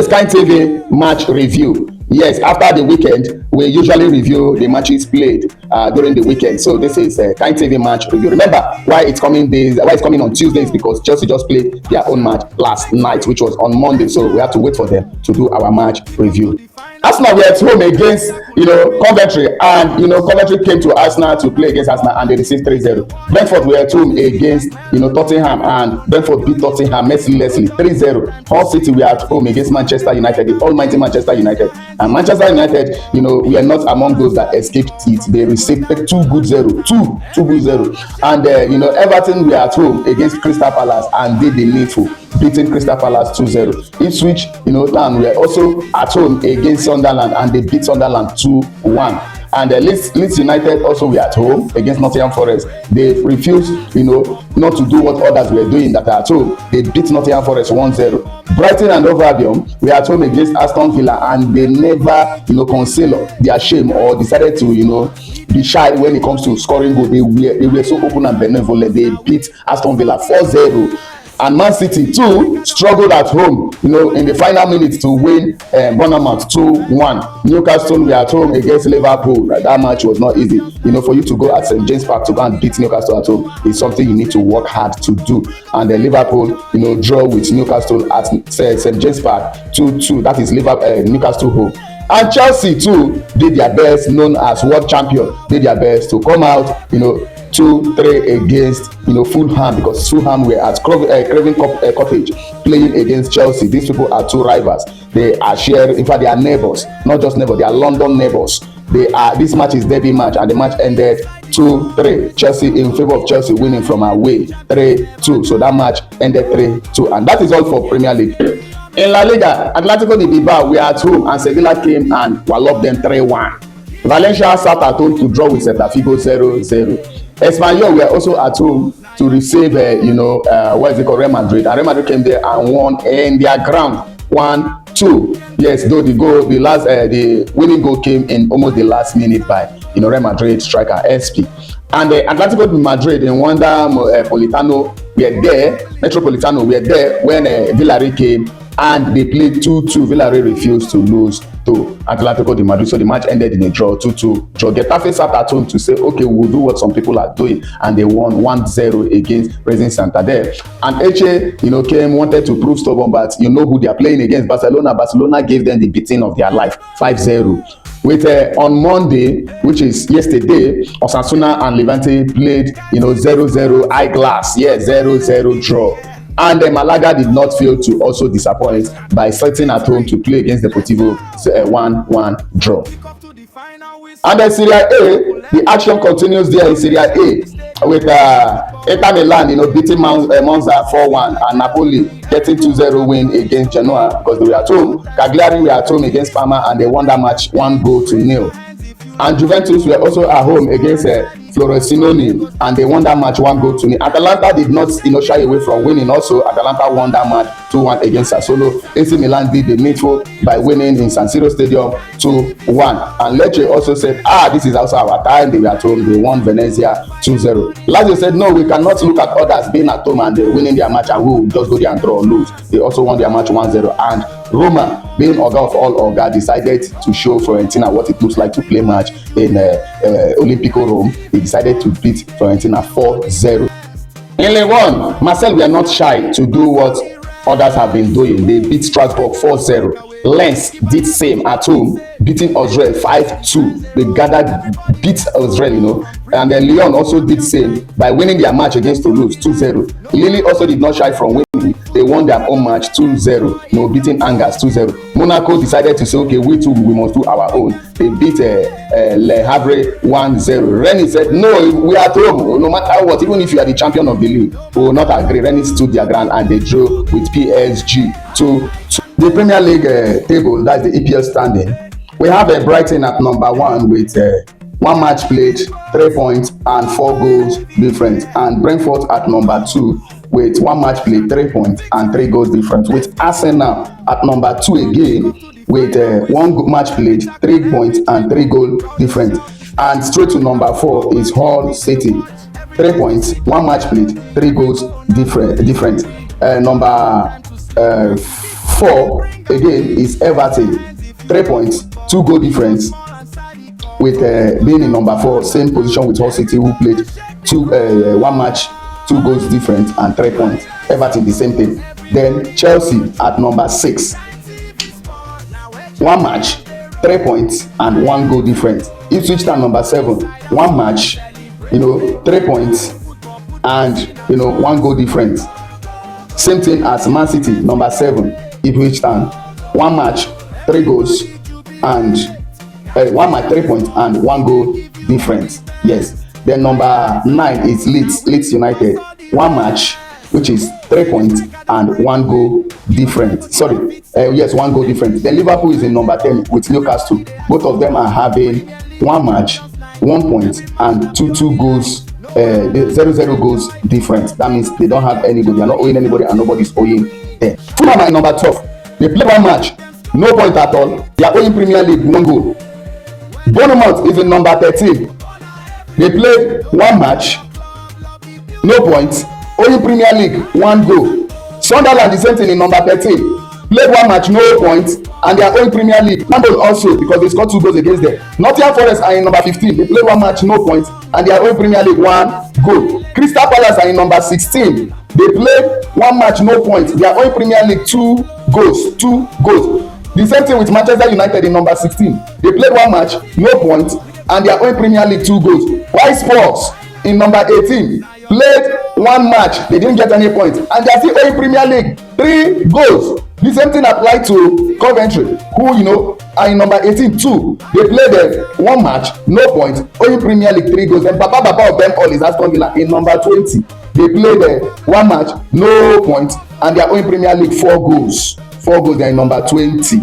is Kind TV match review. Yes, after the weekend, we usually review the matches played during the weekend. So this is Kind TV match review. Remember why it's coming on Tuesdays, because Chelsea just played their own match last night, which was on Monday. So we have to wait for them to do our match review. Arsenal were at home against Coventry, and Coventry came to Arsenal to play against Arsenal, and they received 3-0. Brentford were at home against Tottenham, and Brentford beat Tottenham mercilessly 3-0. Hull City were at home against Manchester United, the almighty Manchester United, and Manchester United, we are not among those that escaped it. They received 2-0, and Everton were at home against Crystal Palace and did the needful, beating Crystal Palace 2-0. Ipswich, Town were also at home against Sunderland, and they beat Sunderland 2-1. And Leeds United also were at home against Nottingham Forest. They refused, not to do what others were doing that are at home. They beat Nottingham Forest 1-0. Brighton and Hove Albion were at home against Aston Villa, and they never, concealed their shame or decided to, be shy when it comes to scoring goals. They were so open and benevolent. They beat Aston Villa 4-0. And Man City too struggled at home, in the final minutes to win Bournemouth 2-1. Newcastle were at home against Liverpool. That match was not easy. For you to go at St. James Park to go and beat Newcastle at home is something you need to work hard to do. And then Liverpool, draw with Newcastle at St. James Park 2-2. That is Newcastle home. And Chelsea too did their best, known as world champion, did their best to come out, 2-3 against Fulham, because Fulham were at Craven Cottage playing against Chelsea. These people are two rivals. They are sharing, in fact they are neighbors, not just neighbors, they are London neighbors. This match is derby match, and the match ended 2-3. Chelsea in favor of Chelsea, winning from away 3-2. So that match ended 3-2, and that is all for Premier League. In La Liga, Atletico de Bilbao were at home, and Sevilla came and walloped them 3-1. Valencia sat at home to draw with Celta Vigo 0-0. Espanyol were also at home to receive, Real Madrid. And Real Madrid came there and won in their ground 1-2. Yes, though the winning goal came in almost the last minute by Real Madrid striker SP. And Atletico de Madrid in Metropolitano were there when Villarreal came, and they played 2-2. Villarreal refused to lose to Atletico de Madrid, so the match ended in a draw, 2-2 draw. Getafe sat at home to say, okay, we'll do what some people are doing, and they won 1-0 against Racing Santander. And Eche, wanted to prove stubborn, but who they are playing against, Barcelona. Barcelona gave them the beating of their life, 5-0. With on Monday, which is yesterday, Osasuna and Levante played, 0-0 eyeglass, 0-0 draw. And Malaga did not fail to also disappoint by sitting at home to play against Deportivo 1-1 draw. And then Serie A, the action continues there in Serie A with Inter Milan, beating Monza 4-1, and Napoli getting 2-0 win against Genoa because they were at home. Cagliari were at home against Parma, and they won that match 1-0. And Juventus were also at home against Frosinone, and they won that match 1-0. Atalanta did not shy away from winning. Also, Atalanta won that match 2-1 against Sassuolo. AC Milan did the needful by winning in San Siro Stadium 2-1. And Lecce also said, this is also our time. They were at home. They won Venezia 2-0. Lazio said, no, we cannot look at others being at home and they're winning their match, and we will just go there and draw or lose. They also won their match 1-0. And Roma, being Oga of all Oga, decided to show Fiorentina what it looks like to play match in Olimpico Rome. They decided to beat Fiorentina 4-0. In Ligue 1, Marseille were not shy to do what others have been doing. They beat Strasbourg 4-0. Lens did same at home, beating Ozrel 5-2. They beat Ozrel, and then Lyon also did same by winning their match against Toulouse 2-0. Lille also did not shy from winning. They won their own match 2-0, beating Angers 2-0. Monaco decided to say, okay, we too, we must do our own. They beat Le Havre 1-0. Rennes said, no, we are at home. No matter what, even if you are the champion of the league, we will not agree. Rennes stood their ground, and they drew with PSG 2-2. The Premier League table, that's the EPL standing. We have Brighton at number 1 with 1 match played, 3 points, and 4 goals difference. And Brentford at number 2 with 1 match played, 3 points, and 3 goals difference. With Arsenal at number 2 again with 1 match played, 3 points, and 3 goal difference. And straight to number 4 is Hull City, 3 points, 1 match played, 3 goals different. Number 4 again is Everton, 3 points, 2 goal difference, with being in number 4, same position with Hull City, who played 1 match, 2 goals different and 3 points. Everton the same thing. Then Chelsea at number 6, 1 match, 3 points and 1 goal difference. Ipswich Town number 7, 1 match, 3 points and 1 goal difference. Same thing as Man City number 7, Ipswich Town, 1 match, 3 goals and 1 match, 3 points and 1 goal difference. Yes. Then number 9 is Leeds United, 1 match, which is 3 points and 1 goal different. 1 goal different. Then Liverpool is in number 10 with Newcastle. Both of them are having 1 match, 1 point and 2 goals, 0 goals different. That means they don't have anybody. They are not owing anybody and nobody's owing them. Fulham are in number 12. They play 1 match, no point at all. They are owing Premier League 1 goal. Bournemouth is in number 13. They played 1 match, no points, owing Premier League 1 goal. Sunderland the same thing in number 13. Played 1 match, no points, and they are owing Premier League 1 goal also because they scored 2 goals against them. Nottingham Forest are in number 15. They played 1 match, no points, and they are owing Premier League 1 goal. Crystal Palace are in number 16. They played 1 match, no points. They are owing Premier League 2 goals. The same thing with Manchester United in number 16. They played 1 match, no points, and they are owing Premier League 2 goals. White Sports in number 18 played 1 match, they didn't get any points, and they are still owing Premier League 3 goals. The same thing applied to Coventry, who are in number 18 too. They played 1 match, no points, owing Premier League 3 goals. And Papa of them all is Aston Villa in number 20. They played 1 match, no points, and they are owing Premier League 4 goals. They are in number 20.